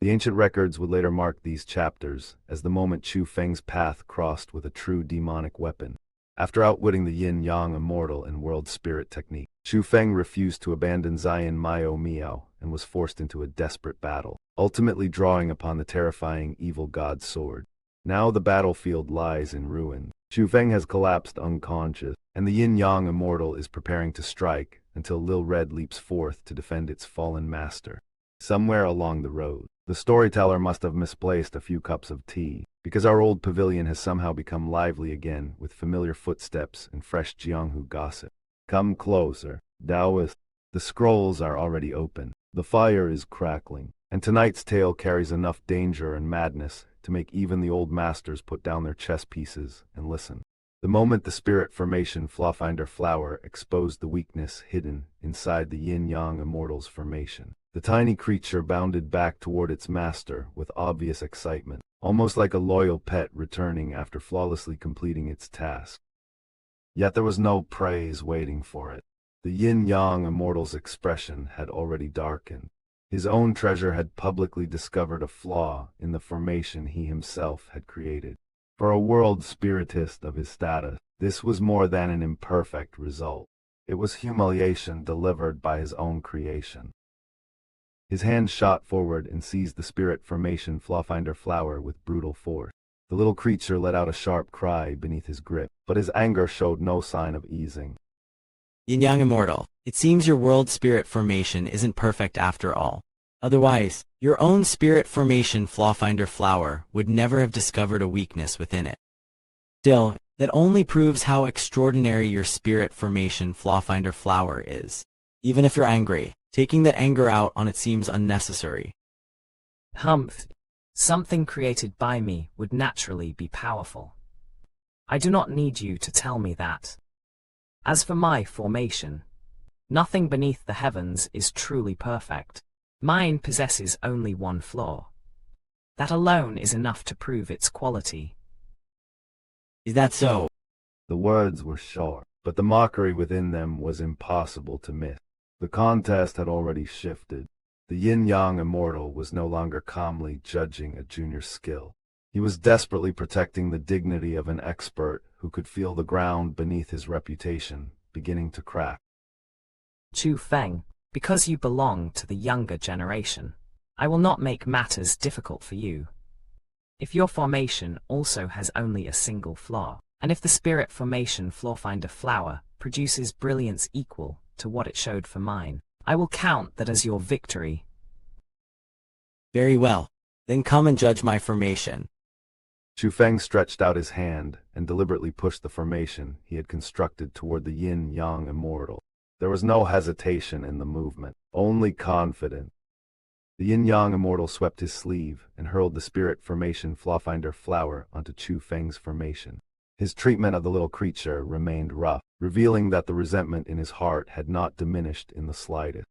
The ancient records would later mark these chapters as the moment Chu Feng's path crossed with a true demonic weapon. After outwitting the YinYang Immortal in world spirit technique, Chu Feng refused to abandon Xian Miaomiao and was forced into a desperate battle, ultimately drawing upon the terrifying evil god's sword. Now the battlefield lies in ruin. Chu Feng has collapsed unconscious, and the YinYang Immortal is preparing to strike until Lil Red leaps forth to defend its fallen master. Somewhere along the road, the storyteller must have misplaced a few cups of tea, because our old pavilion has somehow become lively again with familiar footsteps and fresh jianghu gossip. Come closer, daoists. The scrolls are already open, the fire is crackling, and tonight's tale carries enough danger and madness to make even the old masters put down their chess pieces and listen. The moment the spirit formation Flawfinder flower exposed the weakness hidden inside the YinYang Immortal's formation, the tiny creature bounded back toward its master with obvious excitement, almost like a loyal pet returning after flawlessly completing its task. Yet there was no praise waiting for it. The YinYang Immortal's expression had already darkened. His own treasure had publicly discovered a flaw in the formation he himself had created. For a world spiritist of his status, this was more than an imperfect result. It was humiliation delivered by his own creation. His hand shot forward and seized the spirit formation Flawfinder flower with brutal force. The little creature let out a sharp cry beneath his grip, but his anger showed no sign of easing. YinYang Immortal, it seems your world spirit formation isn't perfect after all. Otherwise, your own spirit formation Flawfinder flower would never have discovered a weakness within it. Still, that only proves how extraordinary your spirit formation Flawfinder flower is. Even if you're angry, taking that anger out on it seems unnecessary. Humph. Something created by me would naturally be powerful. I do not need you to tell me that. As for my formation, nothing beneath the heavens is truly perfect. Mine possesses only one flaw. That alone is enough to prove its quality. Is that so? The words were short, but the mockery within them was impossible to miss. The contest had already shifted. The YinYang Immortal was no longer calmly judging a junior's skill. He was desperately protecting the dignity of an expert who could feel the ground beneath his reputation beginning to crack. Chu Feng, because you belong to the younger generation, I will not make matters difficult for you. If your formation also has only a single flaw, and if the spirit formation Flawfinder flower produces brilliance equal to what it showed for mine, I will count that as your victory. Very well. Then come and judge my formation. Chu Feng stretched out his hand and deliberately pushed the formation he had constructed toward the YinYang Immortal. There was no hesitation in the movement, only confidence. The YinYang Immortal swept his sleeve and hurled the spirit formation Flawfinder flower onto Chu Feng's formation. His treatment of the little creature remained rough, revealing that the resentment in his heart had not diminished in the slightest.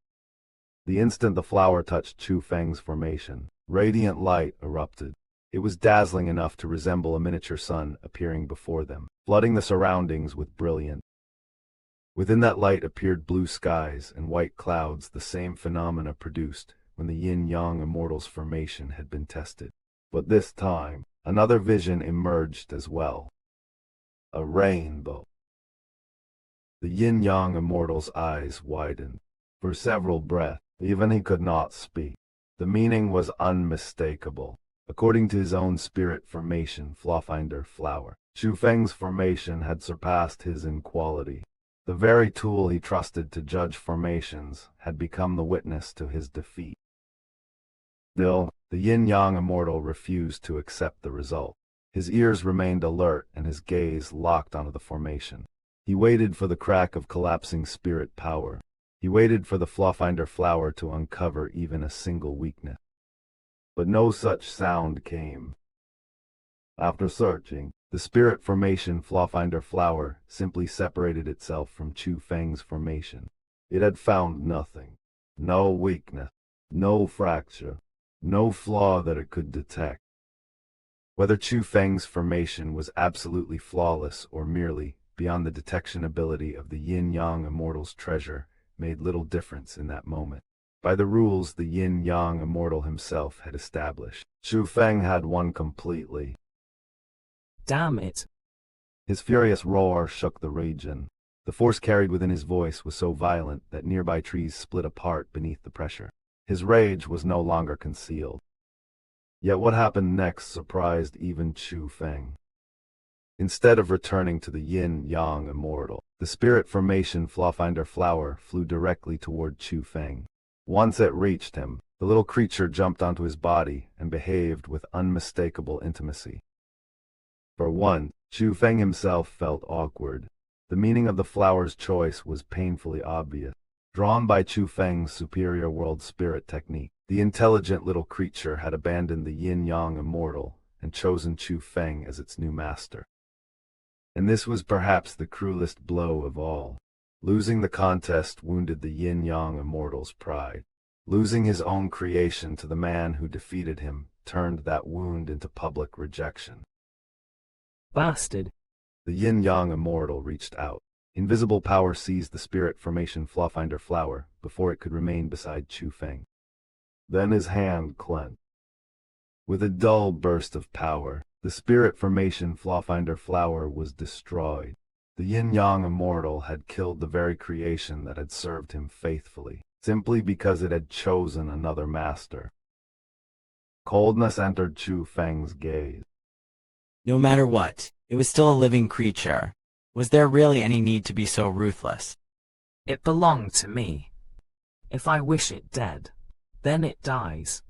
The instant the flower touched Chu Feng's formation, radiant light erupted. It was dazzling enough to resemble a miniature sun appearing before them, flooding the surroundings with brilliance. Within that light appeared blue skies and white clouds, the same phenomena produced when the YinYang Immortal's formation had been tested. But this time, another vision emerged as well. A rainbow. The YinYang Immortal's eyes widened. For several breaths, even he could not speak. The meaning was unmistakable. According to his own spirit formation Flawfinder flower, Chu Feng's formation had surpassed his in quality. The very tool he trusted to judge formations had become the witness to his defeat. Still, the YinYang Immortal refused to accept the result. His ears remained alert and his gaze locked onto the formation. He waited for the crack of collapsing spirit power. He waited for the Flawfinder flower to uncover even a single weakness. But no such sound came. After searching, the spirit formation Flawfinder flower simply separated itself from Chu Feng's formation. It had found nothing. No weakness, no fracture, no flaw that it could detect. Whether Chu Feng's formation was absolutely flawless or merely beyond the detection ability of the YinYang Immortal's treasure made little difference in that moment. by the rules the YinYang Immortal himself had established. Chu Feng had won completely. Damn it. His furious roar shook the region. The force carried within his voice was so violent that nearby trees split apart beneath the pressure. His rage was no longer concealed. Yet what happened next surprised even Chu Feng. Instead of returning to the Yin-Yang Immortal, the spirit formation Flawfinder flower flew directly toward Chu Feng. Once it reached him, the little creature jumped onto his body and behaved with unmistakable intimacy. For once, Chu Feng himself felt awkward. The meaning of the flower's choice was painfully obvious. Drawn by Chu Feng's superior world spirit technique, the intelligent little creature had abandoned the Yin-Yang Immortal and chosen Chu Feng as its new master. And this was perhaps the cruelest blow of all. Losing the contest wounded the Yin-Yang Immortal's pride. Losing his own creation to the man who defeated him turned that wound into public rejection. Bastard. The Yin-Yang Immortal reached out. Invisible power seized the spirit formation Flawfinder flower before it could remain beside Chu Feng. Then his hand clenched. With a dull burst of power, the spirit formation Flawfinder flower was destroyed. The Yin-Yang Immortal had killed the very creation that had served him faithfully, simply because it had chosen another master. Coldness entered Chu Feng's gaze. No matter what, it was still a living creature. Was there really any need to be so ruthless? It belonged to me. If I wish it dead, then it dies.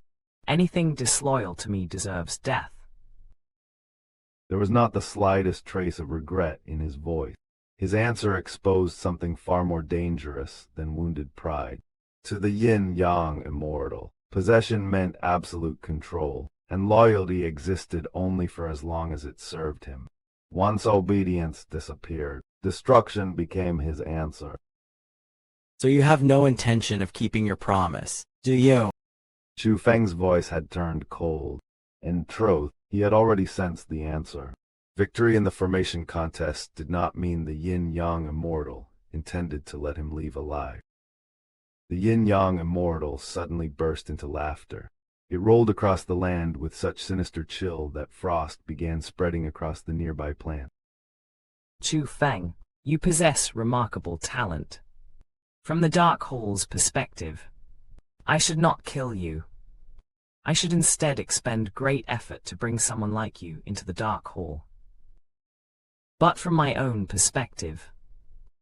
Anything disloyal to me deserves death. There was not the slightest trace of regret in his voice. His answer exposed something far more dangerous than wounded pride. To the Yin-Yang Immortal, possession meant absolute control, and loyalty existed only for as long as it served him. Once obedience disappeared, destruction became his answer. So you have no intention of keeping your promise, do you? Chu Feng's voice had turned cold. In truth, he had already sensed the answer. Victory in the formation contest did not mean the Yin-Yang Immortal intended to let him leave alive. The Yin-Yang Immortal suddenly burst into laughter. It rolled across the land with such sinister chill that frost began spreading across the nearby plants. Chu Feng, you possess remarkable talent. From the Dark Hall's perspective, I should not kill you. I should instead expend great effort to bring someone like you into the Dark Hall. But from my own perspective,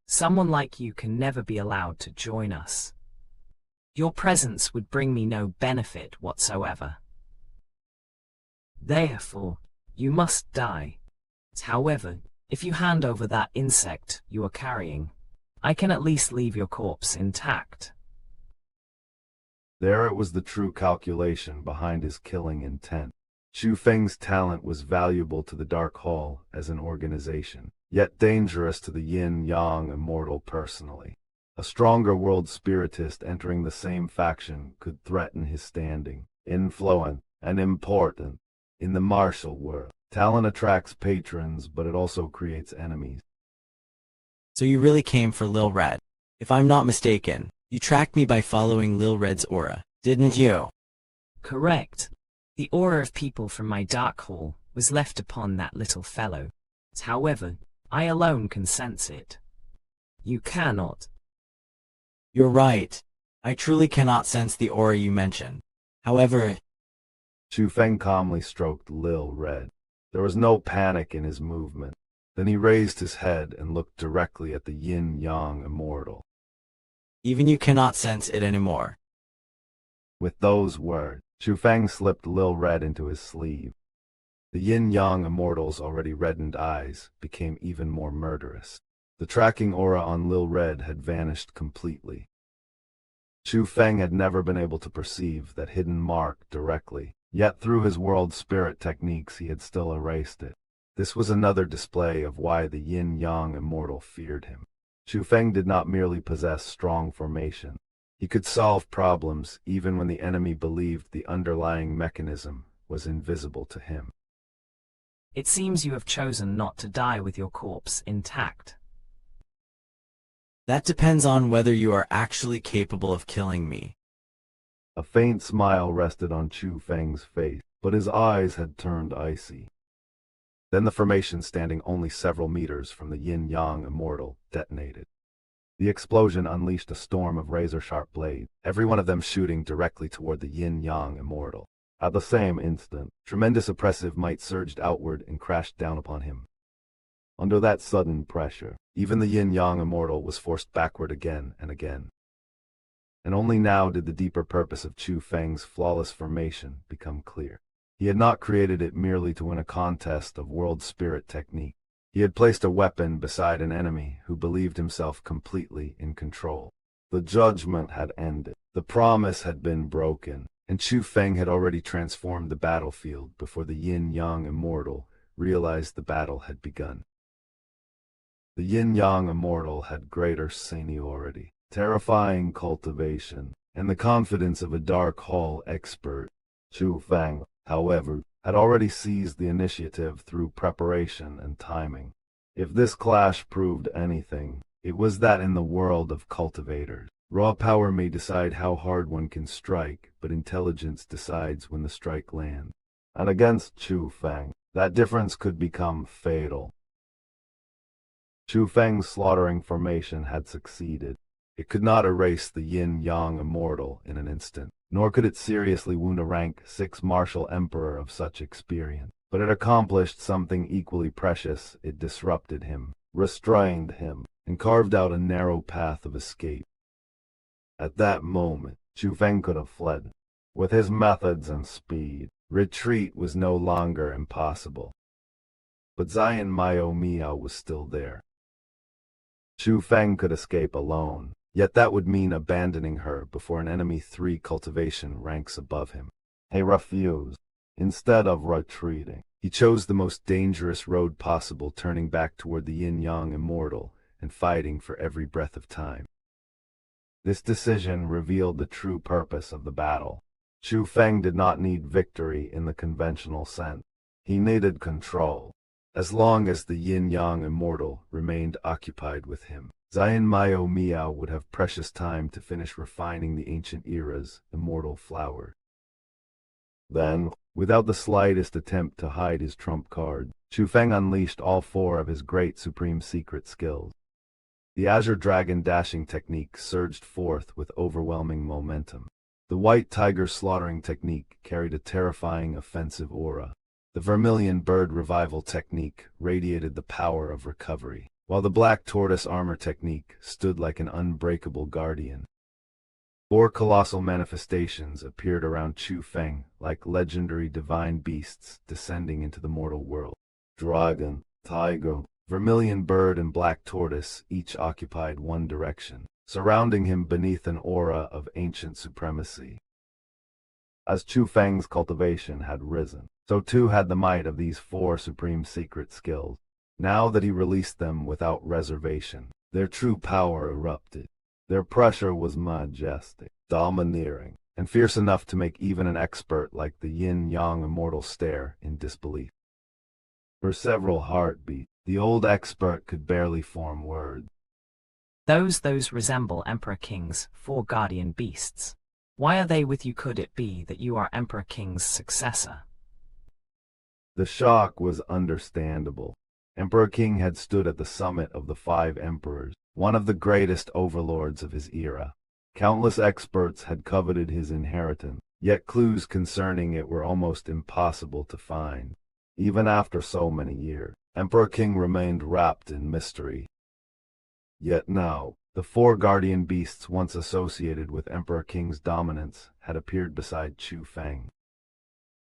someone like you can never be allowed to join us. Your presence would bring me no benefit whatsoever. Therefore, you must die. However, if you hand over that insect you are carrying, I can at least leave your corpse intact. There it was, the true calculation behind his killing intent. Chu Feng's talent was valuable to the Dark Hall as an organization, yet dangerous to the Yin-Yang Immortal personally. A stronger world spiritist entering the same faction could threaten his standing, influence, and importance in the martial world. Talent attracts patrons, but it also creates enemies. So you really came for Lil Red. If I'm not mistaken, you tracked me by following Lil Red's aura, didn't you? Correct. The aura of people from my Dark Hall was left upon that little fellow. However, I alone can sense it. You cannot. You're right. I truly cannot sense the aura you mentioned. However, Chu Feng calmly stroked Lil Red. There was no panic in his movement. Then he raised his head and looked directly at the Yin-Yang Immortal. even you cannot sense it anymore. With those words, Chu Feng slipped Lil Red into his sleeve. The YinYang Immortal's already reddened eyes became even more murderous. The tracking aura on Lil Red had vanished completely. Chu Feng had never been able to perceive that hidden mark directly, yet through his world spirit techniques he had still erased it. This was another display of why the Yin-Yang Immortal feared him. Chu Feng did not merely possess strong formation. He could solve problems even when the enemy believed the underlying mechanism was invisible to him. It seems you have chosen not to die with your corpse intact. That depends on whether you are actually capable of killing me. A faint smile rested on Chu Feng's face, but his eyes had turned icy. Then the formation standing only several meters from the YinYang Immortal detonated. The explosion unleashed a storm of razor-sharp blades, every one of them shooting directly toward the YinYang Immortal. At the same instant, tremendous oppressive might surged outward and crashed down upon him. Under that sudden pressure, even the YinYang Immortal was forced backward again and again. And only now did the deeper purpose of Chu Feng's flawless formation become clear. He had not created it merely to win a contest of world spirit technique. He had placed a weapon beside an enemy who believed himself completely in control. The judgment had ended. The promise had been broken, and Chu Feng had already transformed the battlefield before the YinYang Immortal realized the battle had begun. The YinYang Immortal had greater seniority, terrifying cultivation, and the confidence of a dark hall expert. Chu Feng, however, had already seized the initiative through preparation and timing. If this clash proved anything, it was that in the world of cultivators, raw power may decide how hard one can strike, but intelligence decides when the strike lands. And against Chu Feng, that difference could become fatal. Chu Feng's slaughtering formation had succeeded. It could not erase the YinYang Immortal in an instant, nor could it seriously wound a rank 6 martial emperor of such experience. But it accomplished something equally precious. It disrupted him, restrained him, and carved out a narrow path of escape. At that moment, Chu Feng could have fled. With his methods and speed, retreat was no longer impossible. But Xian Miaomiao was still there. Chu Feng could escape alone, yet that would mean abandoning her before an enemy 3 cultivation ranks above him. He refused. Instead of retreating, he chose the most dangerous road possible, turning back toward the YinYang Immortal and fighting for every breath of time. This decision revealed the true purpose of the battle. Chu Feng did not need victory in the conventional sense. He needed control. As long as the YinYang Immortal remained occupied with him, Xian Miaomiao would have precious time to finish refining the ancient era's immortal flower. Then, without the slightest attempt to hide his trump card, Chu Feng unleashed all 4 of his great supreme secret skills. The Azure Dragon dashing technique surged forth with overwhelming momentum. The White Tiger slaughtering technique carried a terrifying offensive aura. The Vermilion Bird revival technique radiated the power of recovery, while the Black Tortoise armor technique stood like an unbreakable guardian. 4 colossal manifestations appeared around Chu Feng like legendary divine beasts descending into the mortal world. Dragon, Tiger, Vermilion Bird and Black Tortoise each occupied one direction, surrounding him beneath an aura of ancient supremacy. As Chu Feng's cultivation had risen, so too had the might of these 4 supreme secret skills. Now that he released them without reservation, their true power erupted. Their pressure was majestic, domineering, and fierce enough to make even an expert like the YinYang Immortal stare in disbelief. For several heartbeats, the old expert could barely form words. Those resemble Emperor King's 4 guardian beasts. Why are they with you? Could it be that you are Emperor King's successor? The shock was understandable. Emperor King had stood at the summit of the 5 emperors, one of the greatest overlords of his era. Countless experts had coveted his inheritance, yet clues concerning it were almost impossible to find. Even after so many years, Emperor King remained wrapped in mystery. Yet now, the 4 guardian beasts once associated with Emperor King's dominance had appeared beside Chu Feng.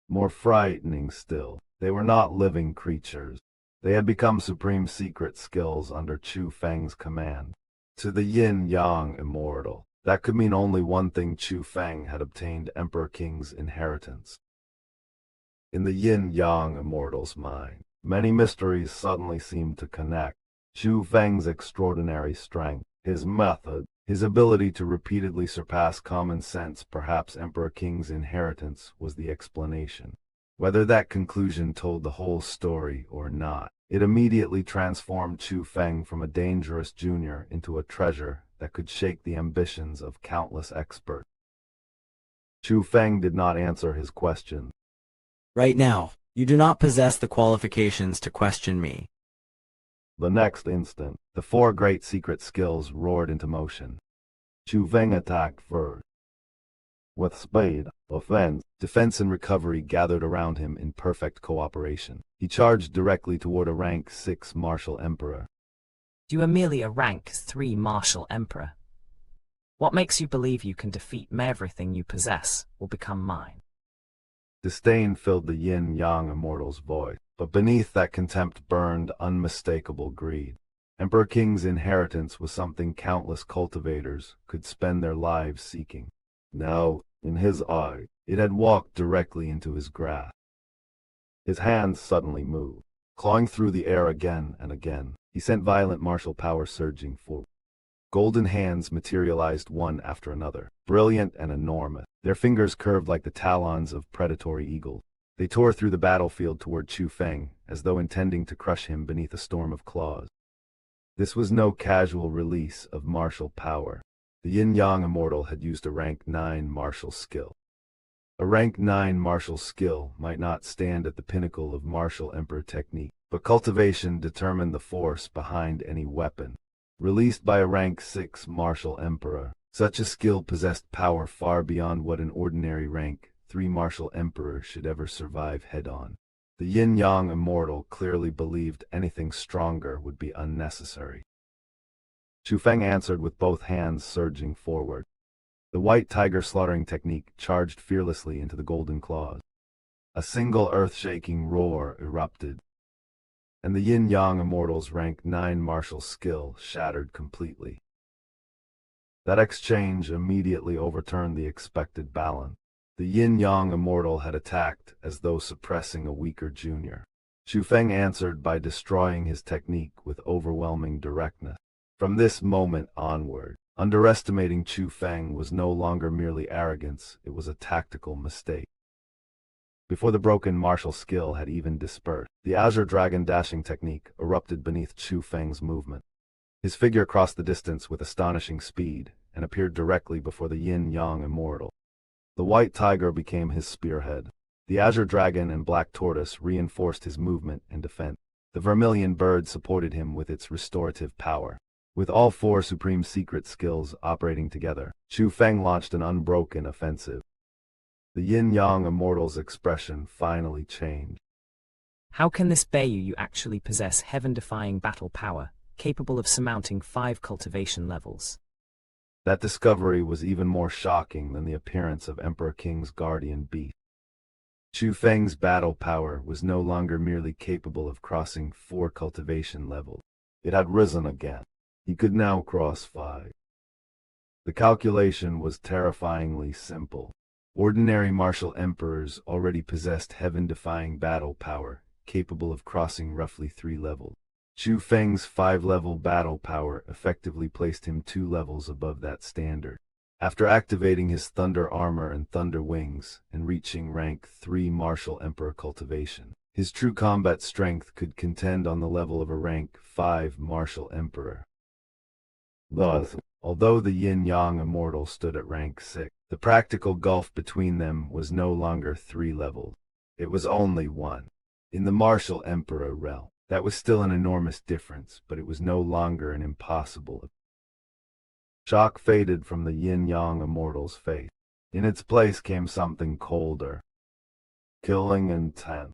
More frightening still, they were not living creatures. They had become supreme secret skills under Chu Feng's command. To the YinYang Immortal, that could mean only one thing: Chu Feng had obtained Emperor King's inheritance. In the YinYang Immortal's mind, many mysteries suddenly seemed to connect. Chu Feng's extraordinary strength, his method, his ability to repeatedly surpass common sense. Perhaps Emperor King's inheritance was the explanation. Whether that conclusion told the whole story or not, it immediately transformed Chu Feng from a dangerous junior into a treasure that could shake the ambitions of countless experts. Chu Feng did not answer his question. Right now, you do not possess the qualifications to question me. The next instant, the four great secret skills roared into motion. Chu Feng attacked first. With spade, offense, defense and recovery gathered around him in perfect cooperation. He charged directly toward a rank 6 martial emperor. You are merely a rank 3 martial emperor. What makes you believe you can defeat me? Everything you possess will become mine. Disdain filled the YinYang Immortal's voice, but beneath that contempt burned unmistakable greed. Emperor King's inheritance was something countless cultivators could spend their lives seeking. Now, in his eye, it had walked directly into his grasp. His hands suddenly moved, clawing through the air again and again. He sent violent martial power surging forward. Golden hands materialized one after another, brilliant and enormous. Their fingers curved like the talons of predatory eagles. They tore through the battlefield toward Chu Feng, as though intending to crush him beneath a storm of claws. This was no casual release of martial power. The YinYang Immortal had used a rank 9 martial skill. A rank 9 martial skill might not stand at the pinnacle of martial emperor technique, but cultivation determined the force behind any weapon. Released by a rank 6 martial emperor, such a skill possessed power far beyond what an ordinary rank 3 martial emperor should ever survive head-on. The YinYang Immortal clearly believed anything stronger would be unnecessary. Chu Feng answered with both hands surging forward. The white tiger slaughtering technique charged fearlessly into the golden claws. A single earth-shaking roar erupted, and the YinYang Immortal's rank 9 martial skill shattered completely. That exchange immediately overturned the expected balance. The YinYang Immortal had attacked as though suppressing a weaker junior. Chu Feng answered by destroying his technique with overwhelming directness. From this moment onward, underestimating Chu Feng was no longer merely arrogance, it was a tactical mistake. Before the broken martial skill had even dispersed, the Azure Dragon dashing technique erupted beneath Chu Feng's movement. His figure crossed the distance with astonishing speed and appeared directly before the YinYang Immortal. The white tiger became his spearhead. The Azure Dragon and Black Tortoise reinforced his movement and defense. The Vermilion Bird supported him with its restorative power. With all four supreme secret skills operating together, Chu Feng launched an unbroken offensive. The YinYang Immortal's expression finally changed. How can this be? You actually possess heaven-defying battle power, capable of surmounting 5 cultivation levels. That discovery was even more shocking than the appearance of Emperor King's guardian beast. Chu Feng's battle power was no longer merely capable of crossing 4 cultivation levels. It had risen again. He could now cross 5. The calculation was terrifyingly simple. Ordinary martial emperors already possessed heaven-defying battle power, capable of crossing roughly 3 levels. Chu Feng's 5-level battle power effectively placed him 2 levels above that standard. After activating his thunder armor and thunder wings, and reaching rank 3 martial emperor cultivation, his true combat strength could contend on the level of a rank 5 martial emperor. Thus, although the YinYang Immortal stood at rank 6, the practical gulf between them was no longer 3 levels. It was only 1. In the martial emperor realm, that was still an enormous difference, but it was no longer an impossible. Shock faded from the YinYang Immortal's face. In its place came something colder. Killing intent.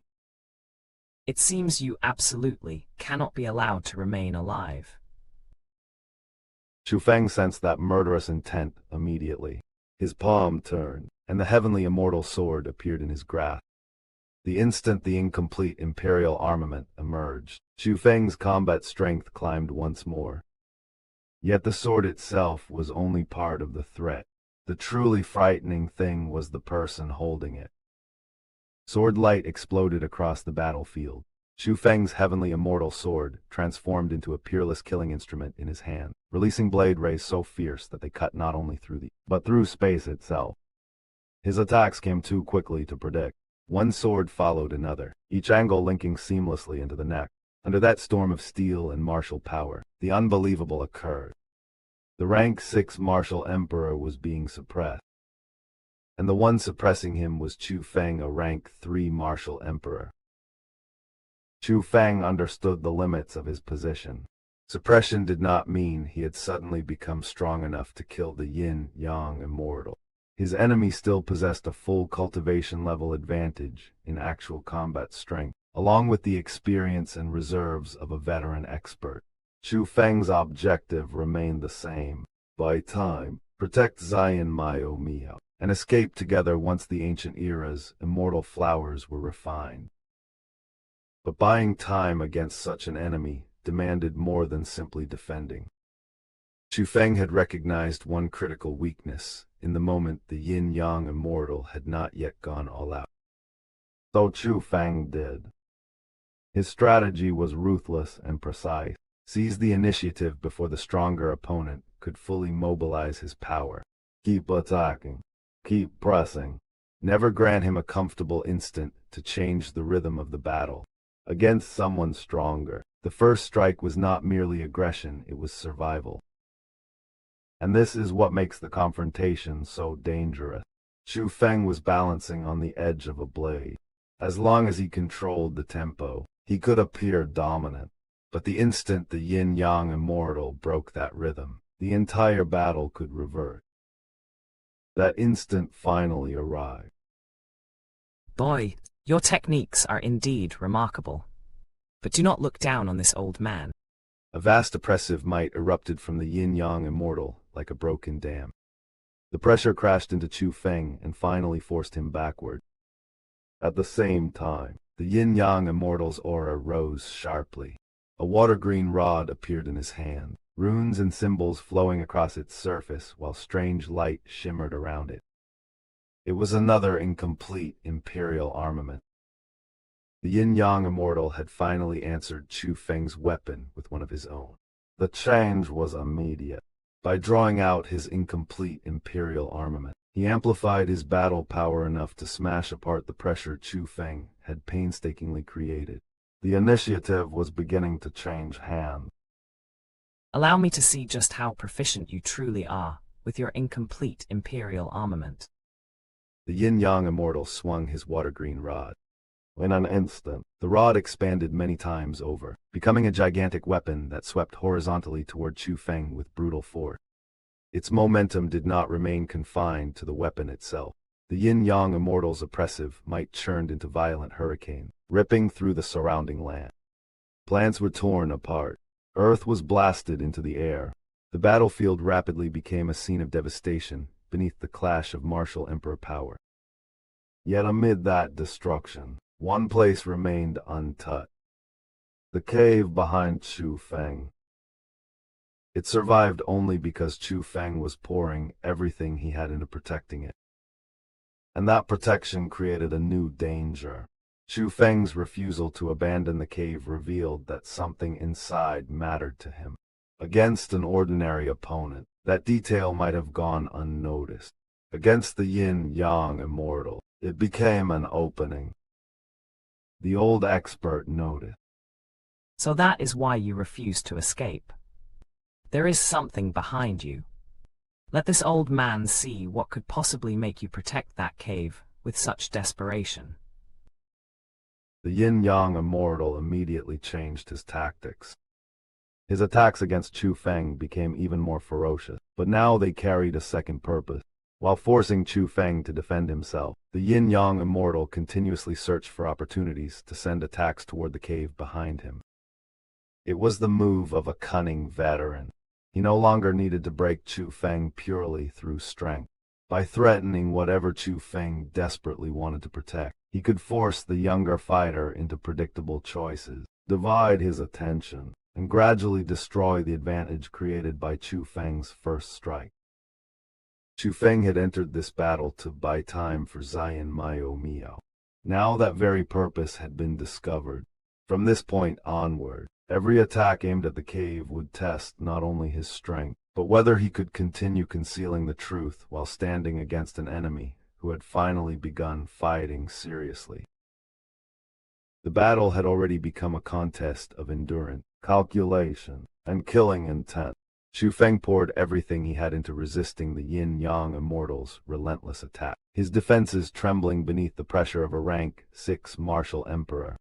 It seems you absolutely cannot be allowed to remain alive. Chu Feng sensed that murderous intent immediately. His palm turned, and the heavenly immortal sword appeared in his grasp. The instant the incomplete imperial armament emerged, Chu Feng's combat strength climbed once more. Yet the sword itself was only part of the threat. The truly frightening thing was the person holding it. Sword light exploded across the battlefield. Chu Feng's heavenly immortal sword transformed into a peerless killing instrument in his hand, releasing blade rays so fierce that they cut not only through but through space itself. His attacks came too quickly to predict. One sword followed another, each angle linking seamlessly into the next. Under that storm of steel and martial power, the unbelievable occurred. The rank 6 martial emperor was being suppressed. and the one suppressing him was Chu Feng, a rank 3 martial emperor. Chu Feng understood the limits of his position. Suppression did not mean he had suddenly become strong enough to kill the YinYang Immortal. His enemy still possessed a full cultivation level advantage in actual combat strength, along with the experience and reserves of a veteran expert. Chu Feng's objective remained the same: buy time, protect Xian Miaomiao, and escape together once the ancient era's immortal flowers were refined. But buying time against such an enemy demanded more than simply defending. Chu Feng had recognized one critical weakness in the moment the YinYang Immortal had not yet gone all out. So Chu Feng did. His strategy was ruthless and precise: seize the initiative before the stronger opponent could fully mobilize his power. Keep attacking. Keep pressing. Never grant him a comfortable instant to change the rhythm of the battle. Against someone stronger, the first strike was not merely aggression, it was survival. And this is what makes the confrontation so dangerous. Chu Feng was balancing on the edge of a blade. As long as he controlled the tempo, he could appear dominant. But the instant the YinYang Immortal broke that rhythm, the entire battle could revert. That instant finally arrived. Boy, your techniques are indeed remarkable. But do not look down on this old man. A vast oppressive might erupted from the YinYang Immortal like a broken dam. The pressure crashed into Chu Feng and finally forced him backward. At the same time, the YinYang Immortal's aura rose sharply. A water-green rod appeared in his hand, runes and symbols flowing across its surface while strange light shimmered around it. It was another incomplete imperial armament. The YinYang Immortal had finally answered Chu Feng's weapon with one of his own. The change was immediate. By drawing out his incomplete imperial armament, he amplified his battle power enough to smash apart the pressure Chu Feng had painstakingly created. The initiative was beginning to change hands. Allow me to see just how proficient you truly are with your incomplete imperial armament. The YinYang Immortal swung his water-green rod. In an instant, the rod expanded many times over, becoming a gigantic weapon that swept horizontally toward Chu Feng with brutal force. Its momentum did not remain confined to the weapon itself. The YinYang Immortal's oppressive might churned into violent hurricane, ripping through the surrounding land. Plants were torn apart. Earth was blasted into the air. The battlefield rapidly became a scene of devastation beneath the clash of martial emperor power. Yet amid that destruction, one place remained untouched: the cave behind Chu Feng. It survived only because Chu Feng was pouring everything he had into protecting it. And that protection created a new danger. Chu Feng's refusal to abandon the cave revealed that something inside mattered to him. Against an ordinary opponent, that detail might have gone unnoticed. Against the YinYang Immortal, it became an opening. The old expert noted. So that is why you refuse to escape. There is something behind you. Let this old man see what could possibly make you protect that cave with such desperation. The YinYang Immortal immediately changed his tactics. His attacks against Chu Feng became even more ferocious, but now they carried a second purpose. While forcing Chu Feng to defend himself, the YinYang Immortal continuously searched for opportunities to send attacks toward the cave behind him. It was the move of a cunning veteran. He no longer needed to break Chu Feng purely through strength. By threatening whatever Chu Feng desperately wanted to protect, he could force the younger fighter into predictable choices, divide his attention, and gradually destroy the advantage created by Chu Feng's first strike. Chu Feng had entered this battle to buy time for Xian Miaomiao. Now that very purpose had been discovered. From this point onward, every attack aimed at the cave would test not only his strength, but whether he could continue concealing the truth while standing against an enemy who had finally begun fighting seriously. The battle had already become a contest of endurance, calculation, and killing intent. Chu Feng poured everything he had into resisting the YinYang Immortal's relentless attack, his defenses trembling beneath the pressure of a rank 6 martial emperor.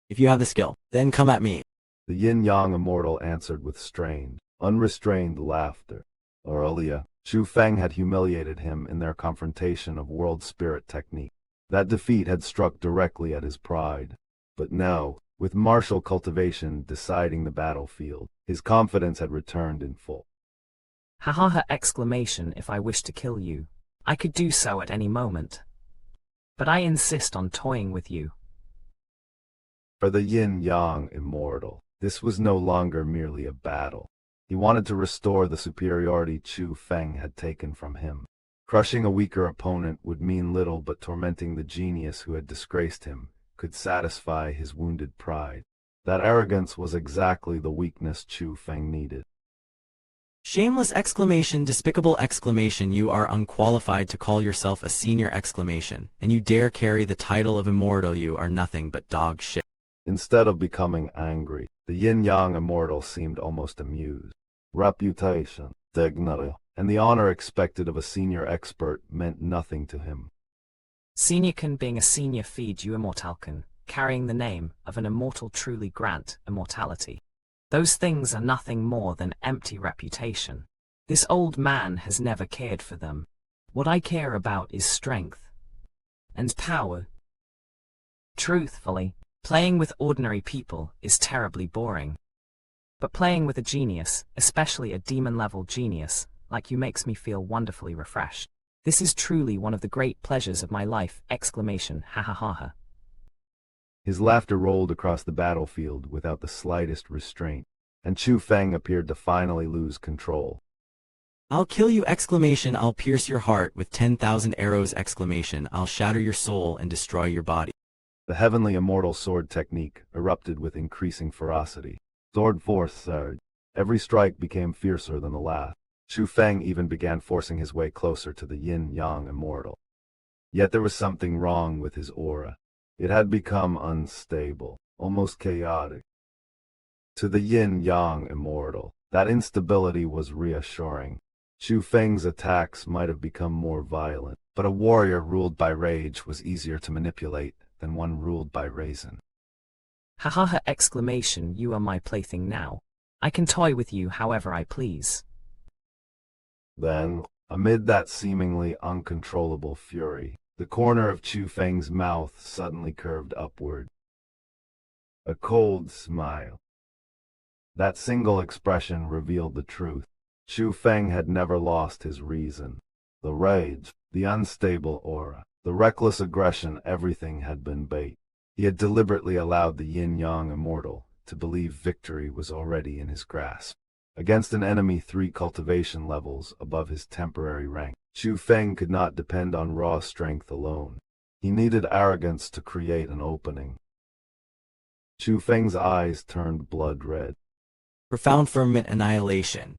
If you have the skill, then come at me. The YinYang Immortal answered with strained, unrestrained laughter. Earlier, Chu Feng had humiliated him in their confrontation of world spirit technique. That defeat had struck directly at his pride. But now, with martial cultivation deciding the battlefield, his confidence had returned in full. Ha ha ha! Exclamation. If I wish to kill you, I could do so at any moment. But I insist on toying with you. For the YinYang Immortal, this was no longer merely a battle. He wanted to restore the superiority Chu Feng had taken from him. Crushing a weaker opponent would mean little, but tormenting the genius who had disgraced him could satisfy his wounded pride. That arrogance was exactly the weakness Chu Feng needed. Shameless exclamation, despicable exclamation, you are unqualified to call yourself a senior exclamation, and you dare carry the title of immortal. You are nothing but dog shit. Instead of becoming angry, the YinYang Immortal seemed almost amused. Reputation, dignity, and the honor expected of a senior expert meant nothing to him. Senior can being a senior feed you immortal can, carrying the name of an immortal truly grant immortality. Those things are nothing more than empty reputation. This old man has never cared for them. What I care about is strength and power. Truthfully, playing with ordinary people is terribly boring. But playing with a genius, especially a demon-level genius, like you, makes me feel wonderfully refreshed. This is truly one of the great pleasures of my life! Exclamation. Ha ha ha ha. His laughter rolled across the battlefield without the slightest restraint, and Chu Feng appeared to finally lose control. I'll kill you! Exclamation. I'll pierce your heart with 10,000 arrows! Exclamation. I'll shatter your soul and destroy your body. The heavenly immortal sword technique erupted with increasing ferocity. Sword force surged. Every strike became fiercer than the last. Chu Feng even began forcing his way closer to the YinYang Immortal. Yet there was something wrong with his aura. It had become unstable, almost chaotic. To the YinYang Immortal, that instability was reassuring. Chu Feng's attacks might have become more violent, but a warrior ruled by rage was easier to manipulate than one ruled by reason. Ha ha ha! Exclamation. You are my plaything now. I can toy with you however I please. Then, amid that seemingly uncontrollable fury, the corner of Chu Feng's mouth suddenly curved upward. A cold smile. That single expression revealed the truth. Chu Feng had never lost his reason. The rage, the unstable aura, the reckless aggression, everything had been bait. He had deliberately allowed the YinYang Immortal to believe victory was already in his grasp. Against an enemy 3 cultivation levels above his temporary rank, Chu Feng could not depend on raw strength alone. He needed arrogance to create an opening. Chu Feng's eyes turned blood red. Profound firmament annihilation.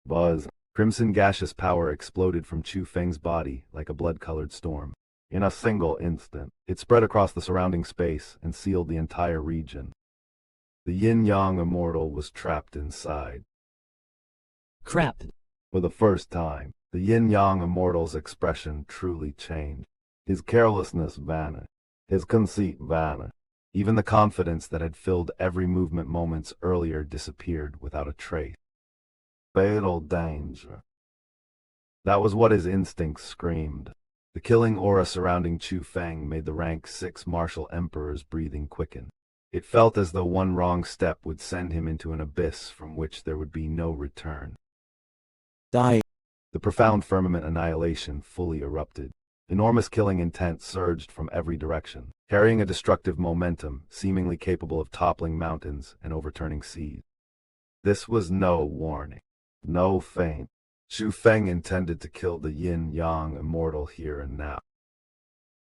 Buzz. Crimson gaseous power exploded from Chu Feng's body like a blood-colored storm. In a single instant, it spread across the surrounding space and sealed the entire region. The YinYang Immortal was trapped inside. Crap. For the first time, the YinYang Immortal's expression truly changed. His carelessness vanished. His conceit vanished. Even the confidence that had filled every movement moments earlier disappeared without a trace. Fatal danger. That was what his instincts screamed. The killing aura surrounding Chu Feng made the rank 6 martial emperor's breathing quicken. It felt as though one wrong step would send him into an abyss from which there would be no return. Die. The profound firmament annihilation fully erupted. Enormous killing intent surged from every direction, carrying a destructive momentum seemingly capable of toppling mountains and overturning seas. This was no warning, no feint. Chu Feng intended to kill the YinYang Immortal here and now.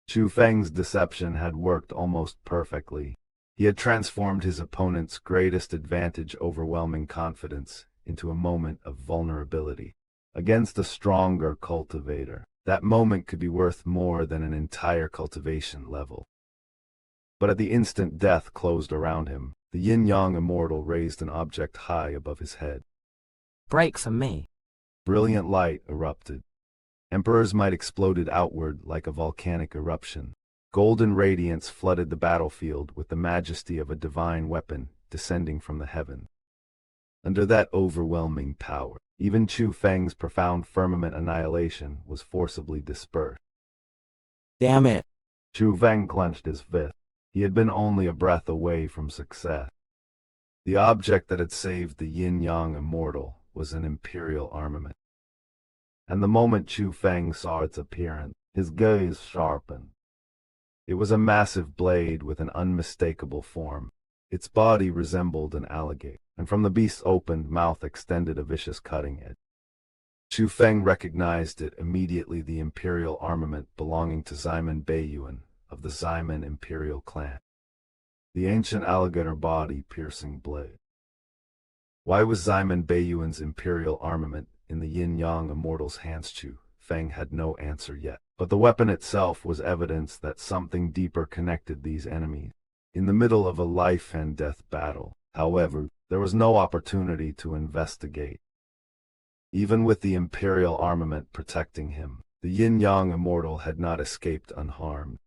Chu Feng's deception had worked almost perfectly. He had transformed his opponent's greatest advantage, overwhelming confidence, into a moment of vulnerability. Against a stronger cultivator, that moment could be worth more than an entire cultivation level. But at the instant death closed around him, the YinYang Immortal raised an object high above his head. Break for me. Brilliant light erupted. Emperor's might exploded outward like a volcanic eruption. Golden radiance flooded the battlefield with the majesty of a divine weapon descending from the heavens. Under that overwhelming power, even Chu Feng's profound firmament annihilation was forcibly dispersed. Damn it. Chu Feng clenched his fist. He had been only a breath away from success. The object that had saved the YinYang Immortal was an imperial armament. And the moment Chu Feng saw its appearance, his gaze sharpened. It was a massive blade with an unmistakable form. Its body resembled an alligator, and from the beast's opened mouth extended a vicious cutting edge. Chu Feng recognized it immediately, the imperial armament belonging to Xian Miaomiao of the Xian imperial clan. The ancient alligator body-piercing blade. Why was Xian Miaomiao's imperial armament in the YinYang Immortal's hands? Chu Feng had no answer yet, but the weapon itself was evidence that something deeper connected these enemies. In the middle of a life-and-death battle, however, there was no opportunity to investigate. Even with the imperial armament protecting him, the YinYang Immortal had not escaped unharmed.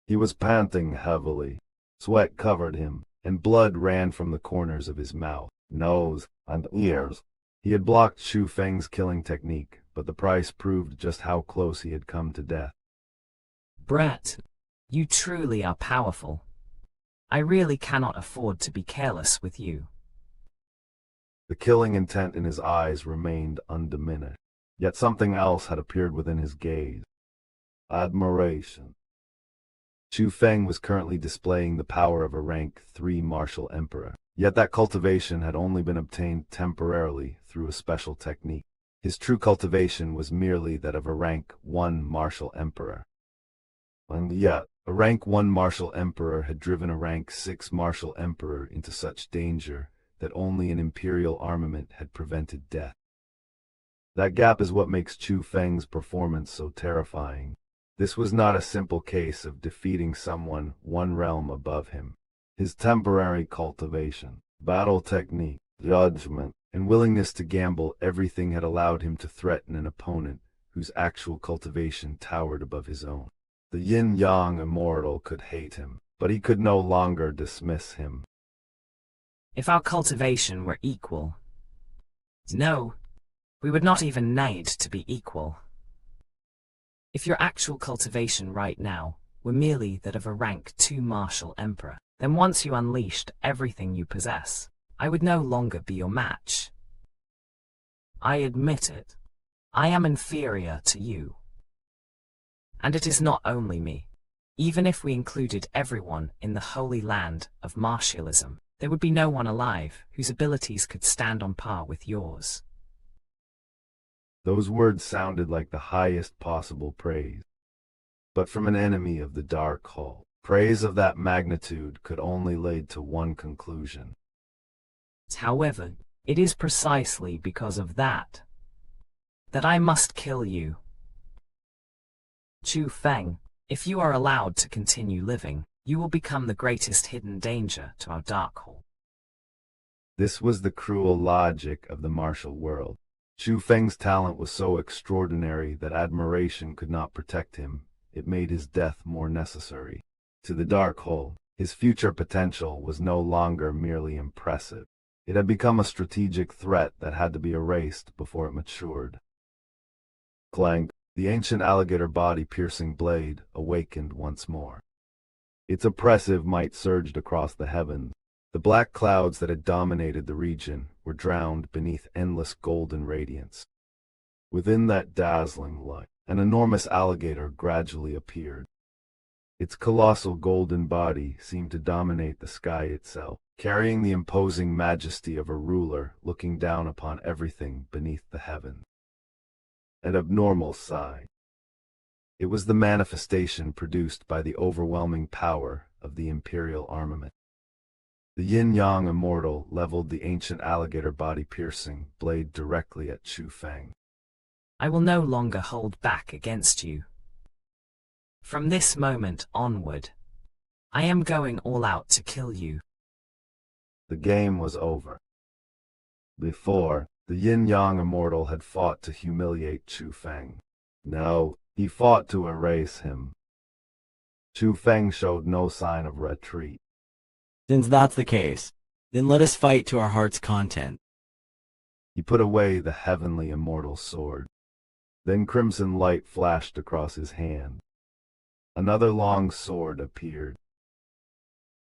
He was panting heavily. Sweat covered him, and blood ran from the corners of his mouth, nose, and ears. He had blocked Chu Feng's killing technique, but the price proved just how close he had come to death. Brett, you truly are powerful. I really cannot afford to be careless with you. The killing intent in his eyes remained undiminished, yet something else had appeared within his gaze. Admiration. Chu Feng was currently displaying the power of a rank 3 martial emperor, yet that cultivation had only been obtained temporarily through a special technique. His true cultivation was merely that of a rank 1 martial emperor. And yet, a rank 1 martial emperor had driven a rank 6 martial emperor into such danger that only an imperial armament had prevented death. That gap is what makes Chu Feng's performance so terrifying. This was not a simple case of defeating someone one realm above him. His temporary cultivation, battle technique, judgment, and willingness to gamble everything had allowed him to threaten an opponent whose actual cultivation towered above his own. The YinYang Immortal could hate him, but he could no longer dismiss him. If our cultivation were equal, no, we would not even need to be equal. If your actual cultivation right now were merely that of a rank 2 martial emperor, then once you unleashed everything you possess, I would no longer be your match. I admit it. I am inferior to you. And it is not only me. Even if we included everyone in the holy land of martialism, there would be no one alive whose abilities could stand on par with yours. Those words sounded like the highest possible praise. But from an enemy of the Dark Hall, praise of that magnitude could only lead to one conclusion. However, it is precisely because of that I must kill you. Chu Feng, if you are allowed to continue living, you will become the greatest hidden danger to our Dark Hall. This was the cruel logic of the martial world. Chu Feng's talent was so extraordinary that admiration could not protect him. It made his death more necessary. To the Dark Hole, his future potential was no longer merely impressive. It had become a strategic threat that had to be erased before it matured. Clank, the ancient alligator body-piercing blade awakened once more. Its oppressive might surged across the heavens. The black clouds that had dominated the region were drowned beneath endless golden radiance. Within that dazzling light, an enormous alligator gradually appeared. Its colossal golden body seemed to dominate the sky itself, carrying the imposing majesty of a ruler looking down upon everything beneath the heavens. An abnormal sight. It was the manifestation produced by the overwhelming power of the imperial armament. The YinYang Immortal leveled the ancient alligator body-piercing blade directly at Chu Feng. I will no longer hold back against you. From this moment onward, I am going all out to kill you. The game was over. Before, The YinYang Immortal had fought to humiliate Chu Feng. No, he fought to erase him. Chu Feng showed no sign of retreat. Since that's the case, then let us fight to our heart's content. He put away the heavenly immortal sword. Then crimson light flashed across his hand. Another long sword appeared.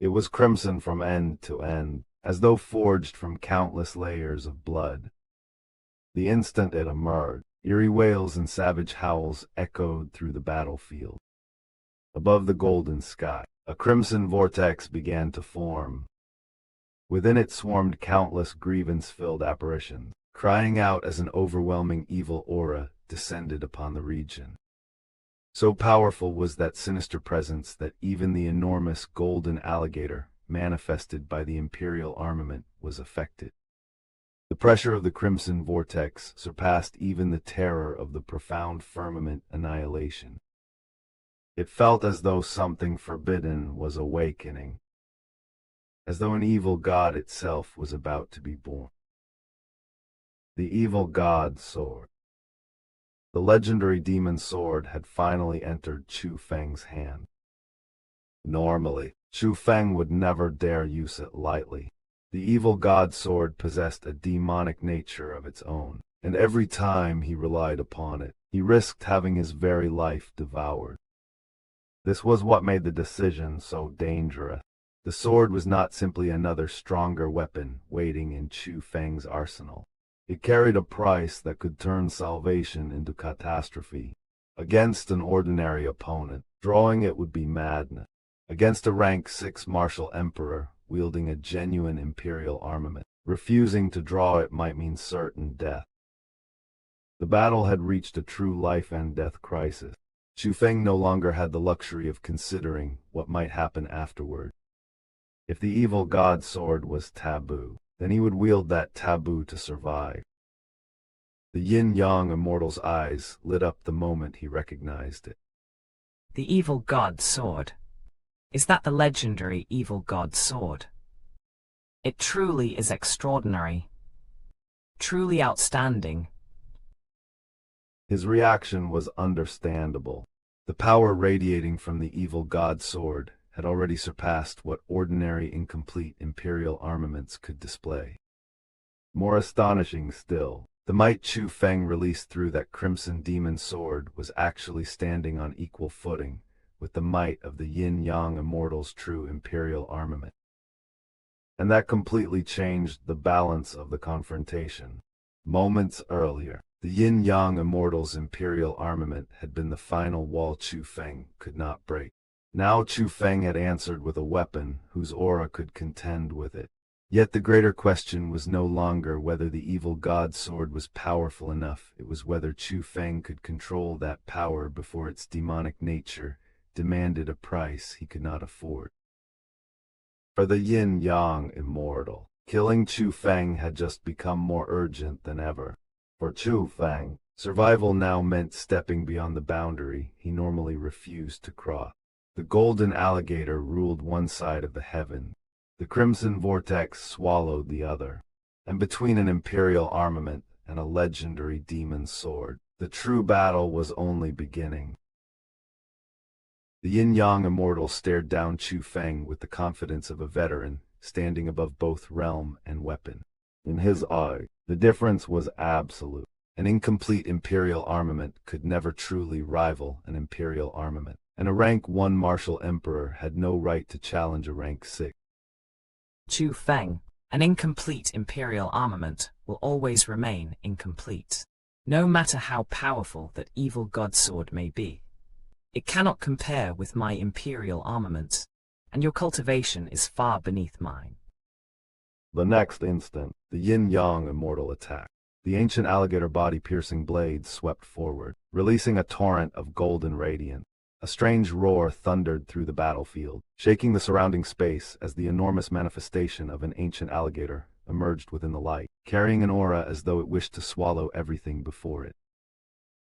It was crimson from end to end, as though forged from countless layers of blood. The instant it emerged, eerie wails and savage howls echoed through the battlefield. Above the golden sky, a crimson vortex began to form. Within it swarmed countless grievance-filled apparitions, crying out as an overwhelming evil aura descended upon the region. So powerful was that sinister presence that even the enormous golden alligator, manifested by the imperial armament, was affected. The pressure of the crimson vortex surpassed even the terror of the profound firmament annihilation. It felt as though something forbidden was awakening, as though an evil god itself was about to be born. The evil god sword. The legendary demon sword had finally entered Chu Feng's hand. Normally, Chu Feng would never dare use it lightly. The evil god sword possessed a demonic nature of its own, and every time he relied upon it, he risked having his very life devoured. This was what made the decision so dangerous. The sword was not simply another stronger weapon waiting in Chu Feng's arsenal. It carried a price that could turn salvation into catastrophe. Against an ordinary opponent, drawing it would be madness. Against a rank 6 martial emperor, wielding a genuine imperial armament, refusing to draw it might mean certain death. The battle had reached a true life and death crisis. Chu Feng no longer had the luxury of considering what might happen afterward. If the evil god sword was taboo, then he would wield that taboo to survive. The YinYang Immortal's eyes lit up the moment he recognized it. The evil god sword. Is that the legendary evil god sword? It truly is extraordinary. Truly outstanding. His reaction was understandable. The power radiating from the evil god sword had already surpassed what ordinary incomplete imperial armaments could display. More astonishing still, the might Chu Feng released through that crimson demon sword was actually standing on equal footing with the might of the YinYang Immortal's true imperial armament. And that completely changed the balance of the confrontation. Moments earlier, the YinYang Immortal's imperial armament had been the final wall Chu Feng could not break. Now Chu Feng had answered with a weapon whose aura could contend with it. Yet the greater question was no longer whether the evil god sword was powerful enough, it was whether Chu Feng could control that power before its demonic nature demanded a price he could not afford. For the YinYang Immortal, killing Chu Feng had just become more urgent than ever. For Chu Feng, survival now meant stepping beyond the boundary he normally refused to cross. The golden alligator ruled one side of the heaven. The crimson vortex swallowed the other. And between an imperial armament and a legendary demon sword, the true battle was only beginning. The YinYang Immortal stared down Chu Feng with the confidence of a veteran, standing above both realm and weapon. In his eye, the difference was absolute. An incomplete imperial armament could never truly rival an imperial armament, and a rank 1 martial emperor had no right to challenge a rank 6. Chu Feng, an incomplete imperial armament will always remain incomplete, no matter how powerful that evil god sword may be. It cannot compare with my imperial armament, and your cultivation is far beneath mine. The next instant, the YinYang Immortal attacked. The ancient alligator body-piercing blades swept forward, releasing a torrent of golden radiance. A strange roar thundered through the battlefield, shaking the surrounding space as the enormous manifestation of an ancient alligator emerged within the light, carrying an aura as though it wished to swallow everything before it.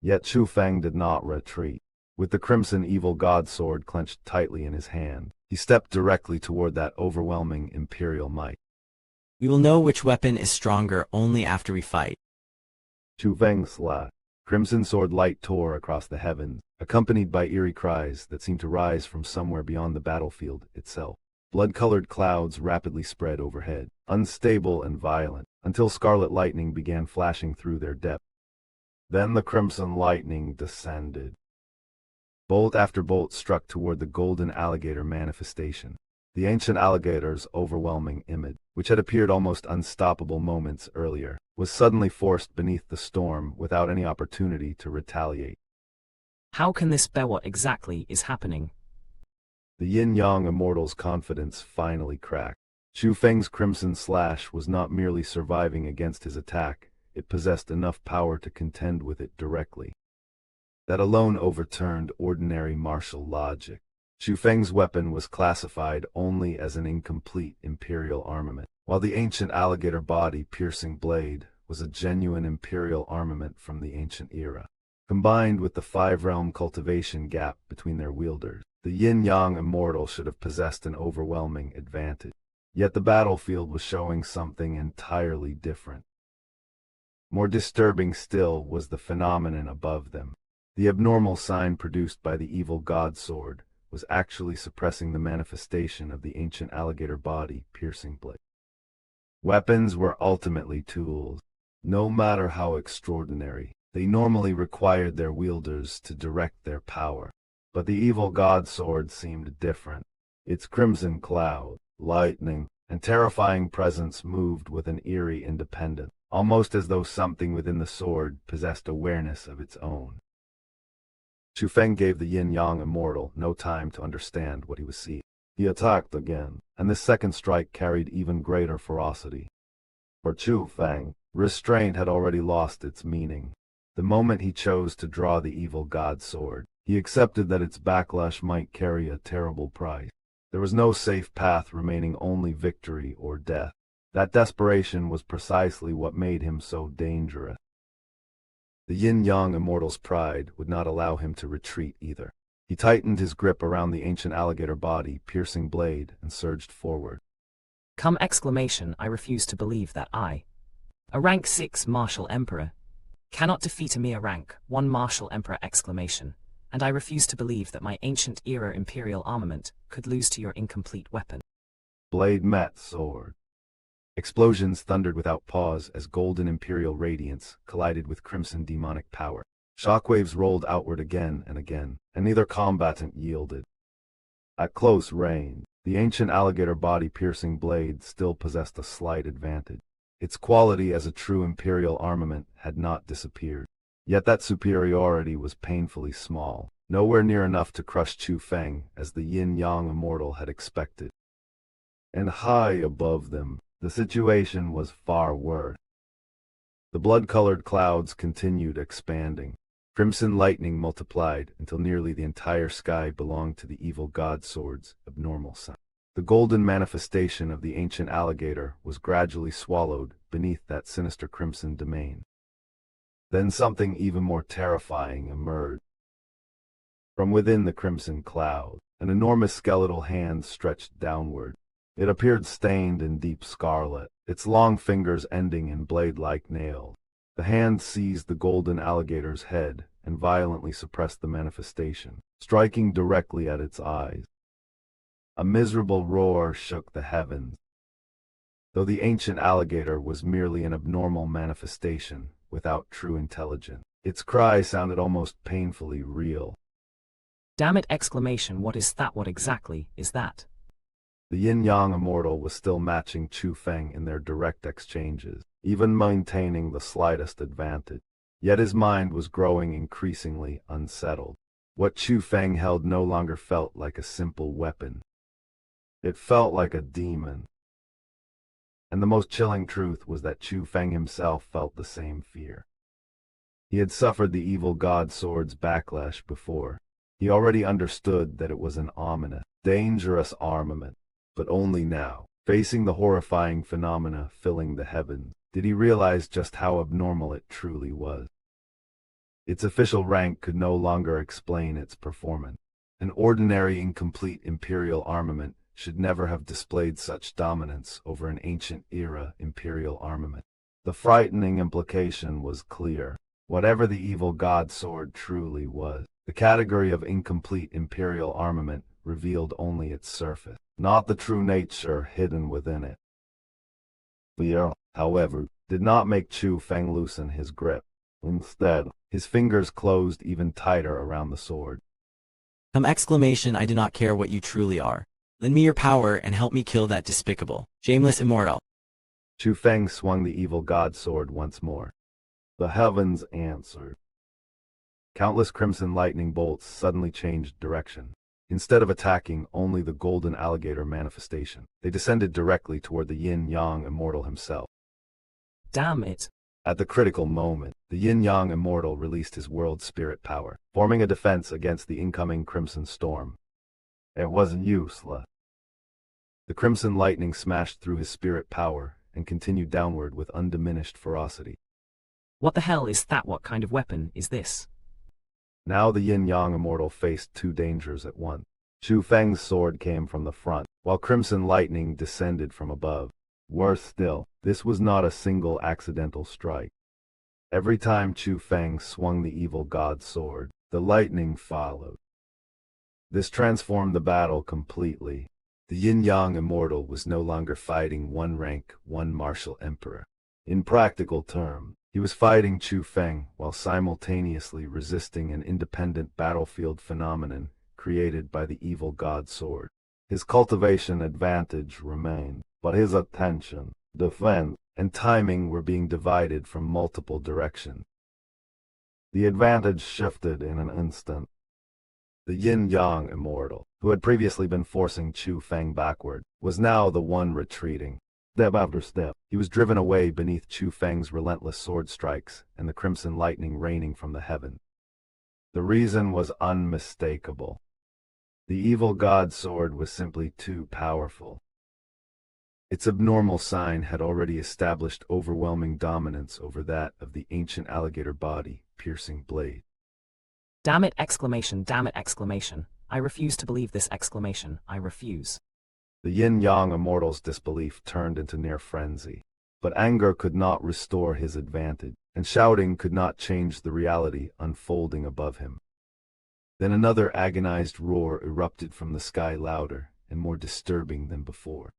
Yet Chu Feng did not retreat. With the crimson evil god sword clenched tightly in his hand, he stepped directly toward that overwhelming imperial might. We will know which weapon is stronger only after we fight. Chu Feng slashed. Crimson sword light tore across the heavens, accompanied by eerie cries that seemed to rise from somewhere beyond the battlefield itself. Blood-colored clouds rapidly spread overhead, unstable and violent, until scarlet lightning began flashing through their depths. Then the crimson lightning descended. Bolt after bolt struck toward the golden alligator manifestation. The ancient alligator's overwhelming image, which had appeared almost unstoppable moments earlier, was suddenly forced beneath the storm without any opportunity to retaliate. How can this be? What exactly is happening? The YinYang Immortal's confidence finally cracked. Chu Feng's crimson slash was not merely surviving against his attack, it possessed enough power to contend with it directly. That alone overturned ordinary martial logic. Chu Feng's weapon was classified only as an incomplete imperial armament, while the ancient alligator body-piercing blade was a genuine imperial armament from the ancient era. Combined with the five-realm cultivation gap between their wielders, the YinYang Immortal should have possessed an overwhelming advantage. Yet the battlefield was showing something entirely different. More disturbing still was the phenomenon above them. The abnormal sign produced by the evil god sword was actually suppressing the manifestation of the ancient alligator body-piercing blade. Weapons were ultimately tools. No matter how extraordinary, they normally required their wielders to direct their power. But the evil god sword seemed different. Its crimson cloud, lightning, and terrifying presence moved with an eerie independence, almost as though something within the sword possessed awareness of its own. Chu Feng gave the YinYang Immortal no time to understand what he was seeing. He attacked again, and this second strike carried even greater ferocity. For Chu Feng, restraint had already lost its meaning. The moment he chose to draw the evil god sword, he accepted that its backlash might carry a terrible price. There was no safe path remaining, only victory or death. That desperation was precisely what made him so dangerous. The YinYang Immortal's pride would not allow him to retreat either. He tightened his grip around the ancient alligator body-piercing blade and surged forward. Come! I refuse to believe that I, a rank 6 martial emperor, cannot defeat a mere rank 1 martial emperor! And I refuse to believe that my ancient era imperial armament could lose to your incomplete weapon. Blade met sword. Explosions thundered without pause as golden imperial radiance collided with crimson demonic power. Shockwaves rolled outward again, and neither combatant yielded. At close range, the ancient alligator body-piercing blade still possessed a slight advantage. Its quality as a true imperial armament had not disappeared. Yet that superiority was painfully small, nowhere near enough to crush Chu Feng as the YinYang Immortal had expected. And high above them, the situation was far worse. The blood-colored clouds continued expanding. Crimson lightning multiplied until nearly the entire sky belonged to the evil god sword's abnormal sun. The golden manifestation of the ancient alligator was gradually swallowed beneath that sinister crimson domain. Then something even more terrifying emerged. From within the crimson cloud, an enormous skeletal hand stretched downward. It appeared stained in deep scarlet, its long fingers ending in blade-like nails. The hand seized the golden alligator's head and violently suppressed the manifestation, striking directly at its eyes. A miserable roar shook the heavens. Though the ancient alligator was merely an abnormal manifestation without true intelligence, its cry sounded almost painfully real. Damn it! What is that? What exactly is that? The YinYang Immortal was still matching Chu Feng in their direct exchanges, even maintaining the slightest advantage. Yet his mind was growing increasingly unsettled. What Chu Feng held no longer felt like a simple weapon. It felt like a demon. And the most chilling truth was that Chu Feng himself felt the same fear. He had suffered the evil god sword's backlash before. He already understood that it was an ominous, dangerous armament. But only now, facing the horrifying phenomena filling the heavens, did he realize just how abnormal it truly was. Its official rank could no longer explain its performance. An ordinary incomplete imperial armament should never have displayed such dominance over an ancient era imperial armament. The frightening implication was clear. Whatever the evil god sword truly was, the category of incomplete imperial armament revealed only its surface, not the true nature hidden within it. Fear, however, did not make Chu Feng loosen his grip. Instead, his fingers closed even tighter around the sword. Come exclamation, I do not care what you truly are. Lend me your power and help me kill that despicable, shameless immortal. Chu Feng swung the evil god sword once more. The heavens answered. Countless crimson lightning bolts suddenly changed direction. Instead of attacking only the golden alligator manifestation, they descended directly toward the YinYang Immortal himself. Damn it. At the critical moment, the YinYang Immortal released his world spirit power, forming a defense against the incoming crimson storm. It was useless. The crimson lightning smashed through his spirit power and continued downward with undiminished ferocity. What the hell is that? What kind of weapon is this? Now the YinYang Immortal faced two dangers at once. Chu Feng's sword came from the front, while crimson lightning descended from above. Worse still, this was not a single accidental strike. Every time Chu Feng swung the evil god sword, the lightning followed. This transformed the battle completely. The YinYang Immortal was no longer fighting one rank, one martial emperor. In practical terms, he was fighting Chu Feng while simultaneously resisting an independent battlefield phenomenon created by the evil god sword. His cultivation advantage remained, but his attention, defense, and timing were being divided from multiple directions. The advantage shifted in an instant. The YinYang Immortal, who had previously been forcing Chu Feng backward, was now the one retreating. Step after step, he was driven away beneath Chu Feng's relentless sword strikes and the crimson lightning raining from the heavens. The reason was unmistakable. The evil god sword was simply too powerful. Its abnormal sign had already established overwhelming dominance over that of the ancient alligator body, piercing blade. Damn it! Exclamation, damn it! Exclamation. I refuse to believe this! Exclamation, I refuse. The YinYang Immortal's disbelief turned into near frenzy. But anger could not restore his advantage, and shouting could not change the reality unfolding above him. Then another agonized roar erupted from the sky, louder and more disturbing than before.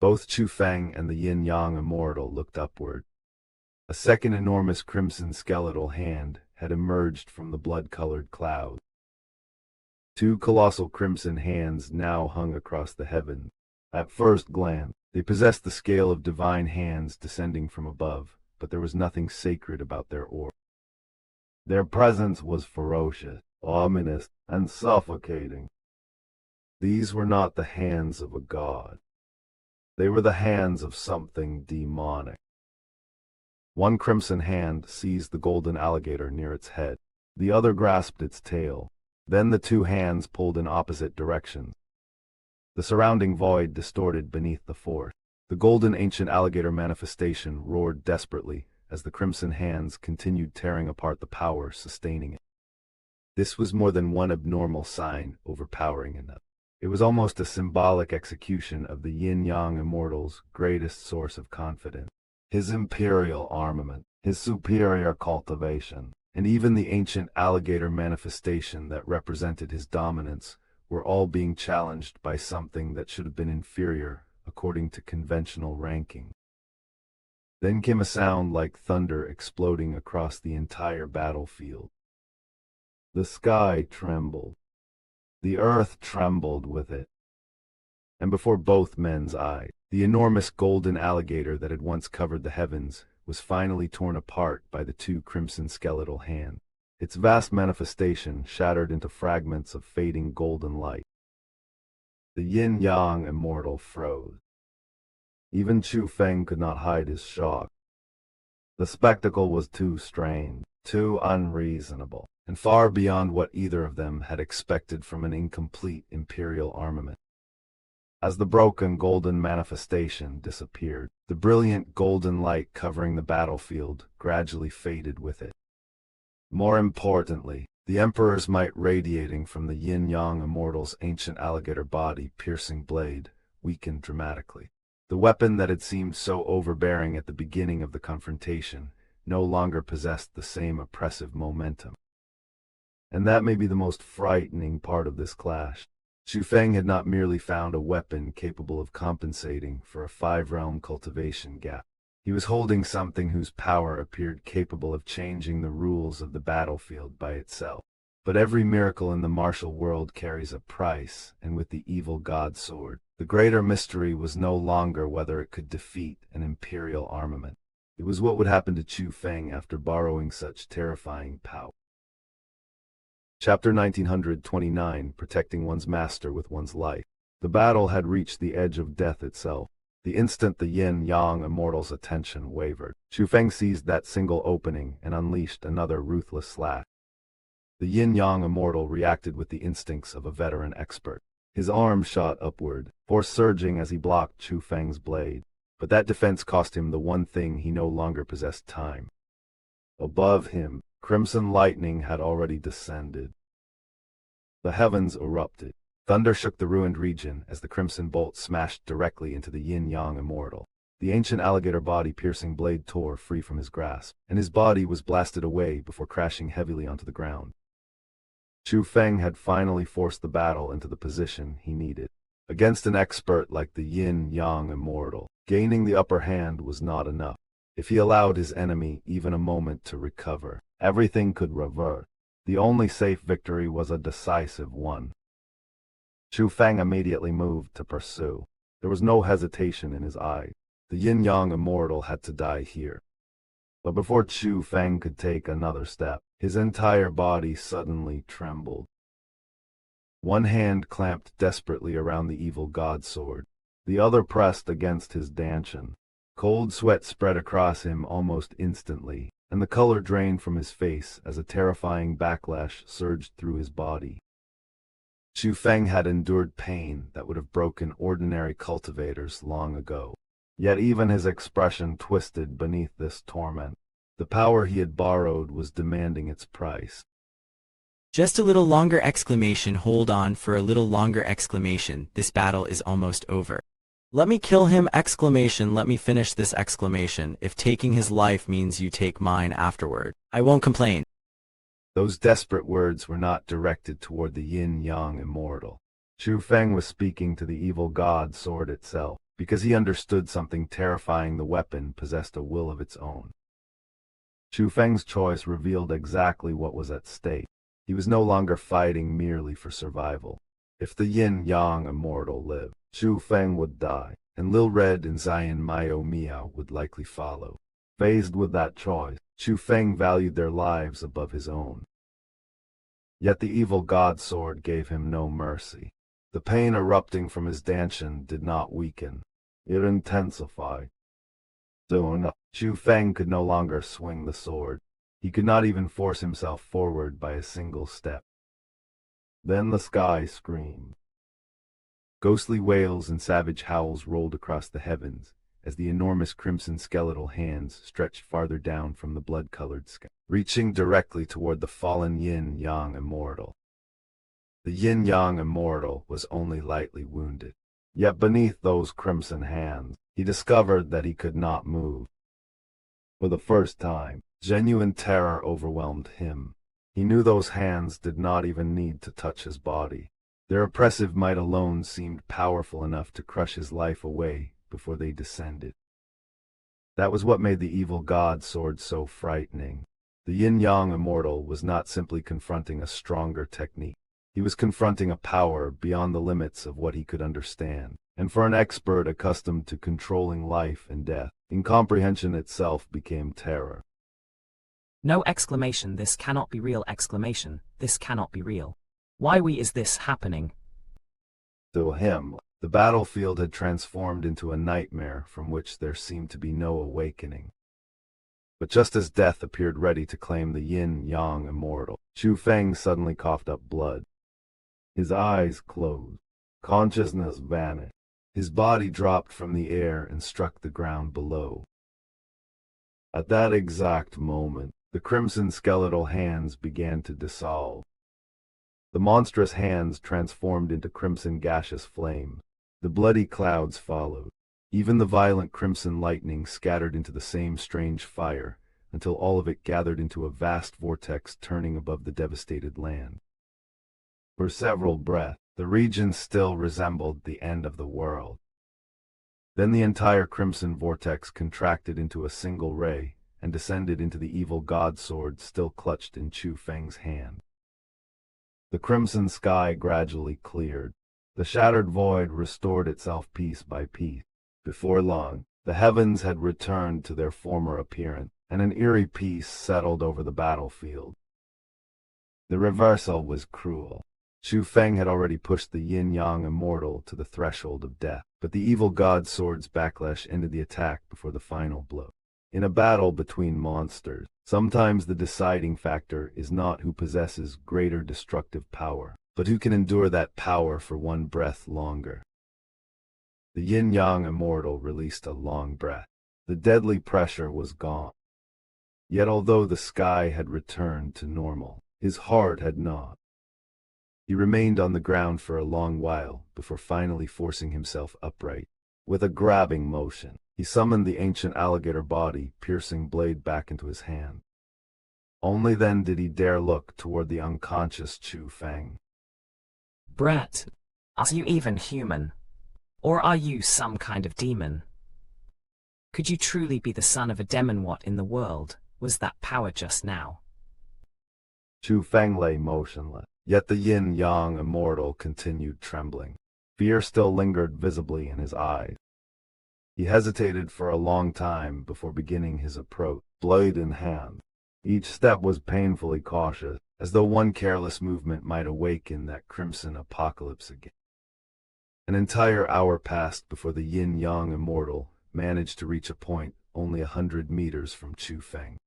Both Chu Feng and the YinYang Immortal looked upward. A second enormous crimson skeletal hand had emerged from the blood-colored cloud. Two colossal crimson hands now hung across the heavens. At first glance, they possessed the scale of divine hands descending from above, but there was nothing sacred about their orb. Their presence was ferocious, ominous, and suffocating. These were not the hands of a god. They were the hands of something demonic. One crimson hand seized the golden alligator near its head. The other grasped its tail. Then the two hands pulled in opposite directions. The surrounding void distorted beneath the force. The golden ancient alligator manifestation roared desperately as the crimson hands continued tearing apart the power sustaining it. This was more than one abnormal sign overpowering another. It was almost a symbolic execution of the YinYang Immortal's greatest source of confidence. His imperial armament, his superior cultivation, and even the ancient alligator manifestation that represented his dominance were all being challenged by something that should have been inferior according to conventional ranking. Then came a sound like thunder exploding across the entire battlefield. The sky trembled. The earth trembled with it. And before both men's eyes, the enormous golden alligator that had once covered the heavens was finally torn apart by the two crimson skeletal hands. Its vast manifestation shattered into fragments of fading golden light. The YinYang Immortal froze. Even Chu Feng could not hide his shock. The spectacle was too strange, too unreasonable, and far beyond what either of them had expected from an incomplete imperial armament. As the broken golden manifestation disappeared, the brilliant golden light covering the battlefield gradually faded with it. More importantly, The Emperor's might radiating from the YinYang Immortal's ancient alligator body piercing blade weakened dramatically. The weapon that had seemed so overbearing at the beginning of the confrontation no longer possessed the same oppressive momentum. And that may be the most frightening part of this clash. Chu Feng had not merely found a weapon capable of compensating for a 5-realm cultivation gap. He was holding something whose power appeared capable of changing the rules of the battlefield by itself. But every miracle in the martial world carries a price, and with the evil God sword, the greater mystery was no longer whether it could defeat an imperial armament. It was what would happen to Chu Feng after borrowing such terrifying power. Chapter 1929, Protecting One's Master with One's Life. The battle had reached the edge of death itself. The instant the YinYang Immortal's attention wavered, Chu Feng seized that single opening and unleashed another ruthless slash. The YinYang Immortal reacted with the instincts of a veteran expert. His arm shot upward, force surging as he blocked Chu Feng's blade. But that defense cost him the one thing he no longer possessed: time. Above him, crimson lightning had already descended. The heavens erupted. Thunder shook the ruined region as the crimson bolt smashed directly into the YinYang Immortal. The ancient alligator body-piercing blade tore free from his grasp, and his body was blasted away before crashing heavily onto the ground. Chu Feng had finally forced the battle into the position he needed. Against an expert like the YinYang Immortal, gaining the upper hand was not enough. If he allowed his enemy even a moment to recover, everything could revert. The only safe victory was a decisive one. Chu Feng immediately moved to pursue. There was no hesitation in his eyes. The YinYang Immortal had to die here. But before Chu Feng could take another step, his entire body suddenly trembled. One hand clamped desperately around the evil god sword. The other pressed against his dantian. Cold sweat spread across him almost instantly, and the color drained from his face as a terrifying backlash surged through his body. Chu Feng had endured pain that would have broken ordinary cultivators long ago. Yet even his expression twisted beneath this torment. The power he had borrowed was demanding its price. Just a little longer exclamation, hold on for a little longer exclamation, this battle is almost over. Let me kill him exclamation, let me finish this exclamation, if taking his life means you take mine afterward, I won't complain. Those desperate words were not directed toward the YinYang Immortal. Chu Feng was speaking to the evil god sword itself, because he understood something terrifying. The weapon possessed a will of its own. Chu Feng's choice revealed exactly what was at stake. He was no longer fighting merely for survival. If the YinYang Immortal lived, Chu Feng would die, and Lil Red and Xian Miaomiao would likely follow. Faced with that choice, Chu Feng valued their lives above his own. Yet the evil god sword gave him no mercy. The pain erupting from his dantian did not weaken. It intensified. Soon, Chu Feng could no longer swing the sword. He could not even force himself forward by a single step. Then the sky screamed. Ghostly wails and savage howls rolled across the heavens as the enormous crimson skeletal hands stretched farther down from the blood-colored sky, reaching directly toward the fallen YinYang Immortal. The YinYang Immortal was only lightly wounded. Yet beneath those crimson hands, he discovered that he could not move. For the first time, genuine terror overwhelmed him. He knew those hands did not even need to touch his body. Their oppressive might alone seemed powerful enough to crush his life away before they descended. That was what made the evil god sword so frightening. The YinYang Immortal was not simply confronting a stronger technique. He was confronting a power beyond the limits of what he could understand. And for an expert accustomed to controlling life and death, incomprehension itself became terror. No exclamation, this cannot be real exclamation, this cannot be real. Why is this happening? To him, the battlefield had transformed into a nightmare from which there seemed to be no awakening. But just as death appeared ready to claim the YinYang Immortal, Chu Feng suddenly coughed up blood. His eyes closed. Consciousness vanished. His body dropped from the air and struck the ground below. At that exact moment, The crimson skeletal hands began to dissolve. The monstrous hands transformed into crimson gaseous flames. The bloody clouds followed. Even the violent crimson lightning scattered into the same strange fire, until all of it gathered into a vast vortex turning above the devastated land. For several breaths, the region still resembled the end of the world. Then the entire crimson vortex contracted into a single ray and descended into the evil god sword still clutched in Chu Feng's hand. The crimson sky gradually cleared. The shattered void restored itself piece by piece. Before long, the heavens had returned to their former appearance, and an eerie peace settled over the battlefield. The reversal was cruel. Chu Feng had already pushed the YinYang Immortal to the threshold of death, but the evil god sword's backlash ended the attack before the final blow. In a battle between monsters, sometimes the deciding factor is not who possesses greater destructive power, but who can endure that power for one breath longer. The YinYang Immortal released a long breath. The deadly pressure was gone. Yet although the sky had returned to normal, his heart had not. He remained on the ground for a long while before finally forcing himself upright. With a grabbing motion, he summoned the ancient alligator body piercing blade back into his hand. Only then did he dare look toward the unconscious Chu Feng. Brett, are you even human? Or are you some kind of demon? Could you truly be the son of a demon? What in the world was that power just now? Chu Feng lay motionless, yet the YinYang Immortal continued trembling. Fear still lingered visibly in his eyes. He hesitated for a long time before beginning his approach, blade in hand. Each step was painfully cautious, as though one careless movement might awaken that crimson apocalypse again. An entire hour passed before the YinYang Immortal managed to reach a point only 100 meters from Chu Feng.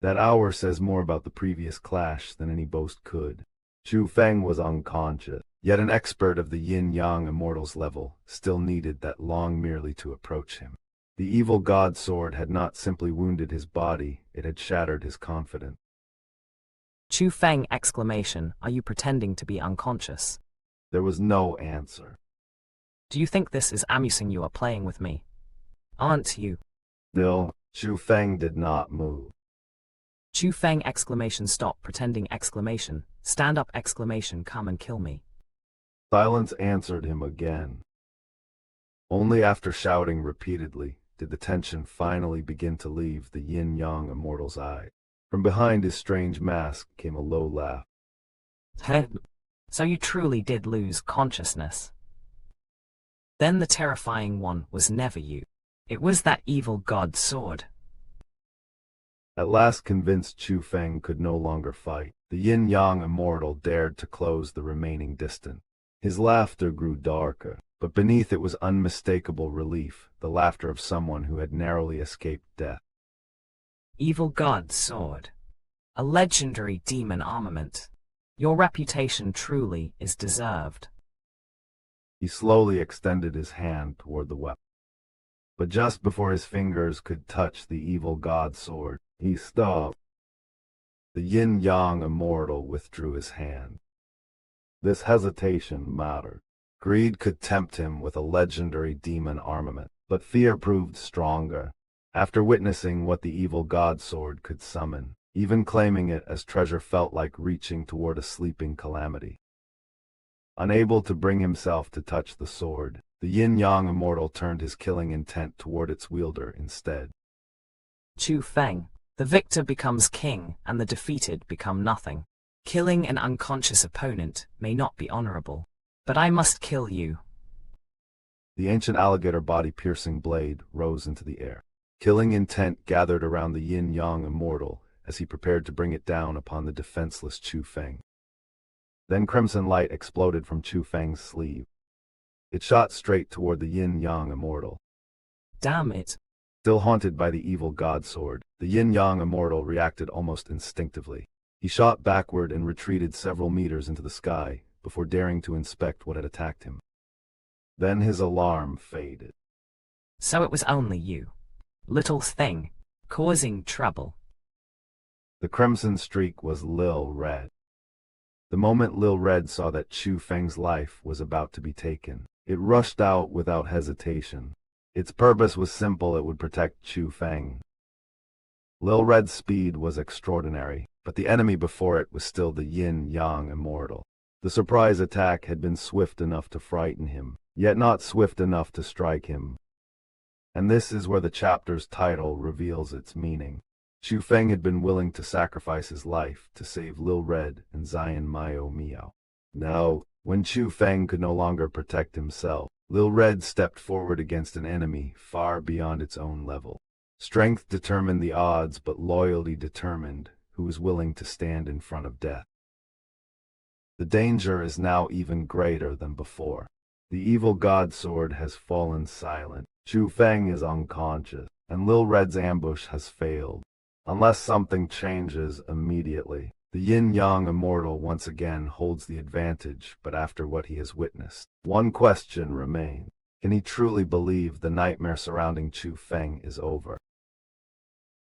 That hour says more about the previous clash than any boast could. Chu Feng was unconscious, yet an expert of the YinYang Immortal's level still needed that long merely to approach him. The evil god sword had not simply wounded his body, it had shattered his confidence. Chu Feng exclamation, are you pretending to be unconscious? There was no answer. Do you think this is amusing? You are playing with me, aren't you? Still, Chu Feng did not move. Chu Feng exclamation, stop pretending exclamation, stand up exclamation, come and kill me. Silence answered him again. Only after shouting repeatedly did the tension finally begin to leave the YinYang Immortal's eye. From behind his strange mask came a low laugh. So you truly did lose consciousness. Then the terrifying one was never you. It was that evil god sword. At last convinced Chu Feng could no longer fight, the YinYang Immortal dared to close the remaining distance. His laughter grew darker, but beneath it was unmistakable relief, the laughter of someone who had narrowly escaped death. Evil god sword. A legendary demon armament. Your reputation truly is deserved. He slowly extended his hand toward the weapon. But just before his fingers could touch the evil god sword, he stopped. The YinYang Immortal withdrew his hand. This hesitation mattered. Greed could tempt him with a legendary demon armament, but fear proved stronger. After witnessing what the evil god sword could summon, even claiming it as treasure felt like reaching toward a sleeping calamity. Unable to bring himself to touch the sword, the YinYang Immortal turned his killing intent toward its wielder instead. Chu Feng, the victor becomes king and the defeated become nothing. Killing an unconscious opponent may not be honorable, but I must kill you. The ancient alligator body-piercing blade rose into the air. Killing intent gathered around the YinYang Immortal as he prepared to bring it down upon the defenseless Chu Feng. Then crimson light exploded from Chu Feng's sleeve. It shot straight toward the YinYang Immortal. Damn it. Still haunted by the evil god sword, the YinYang Immortal reacted almost instinctively. He shot backward and retreated several meters into the sky before daring to inspect what had attacked him. Then his alarm faded. So it was only you, little thing, causing trouble. The crimson streak was Lil Red. The moment Lil Red saw that Chu Feng's life was about to be taken, it rushed out without hesitation. Its purpose was simple: it would protect Chu Feng. Lil Red's speed was extraordinary, but the enemy before it was still the YinYang Immortal. The surprise attack had been swift enough to frighten him, yet not swift enough to strike him. And this is where the chapter's title reveals its meaning. Chu Feng had been willing to sacrifice his life to save Lil Red and Xian Miaomiao. Now, when Chu Feng could no longer protect himself, Lil Red stepped forward against an enemy far beyond its own level. Strength determined the odds, but loyalty determined who was willing to stand in front of death. The danger is now even greater than before. The evil god sword has fallen silent. Chu Feng is unconscious, and Lil Red's ambush has failed. Unless something changes immediately, the YinYang Immortal once again holds the advantage, but after what he has witnessed. One question remains. Can he truly believe the nightmare surrounding Chu Feng is over?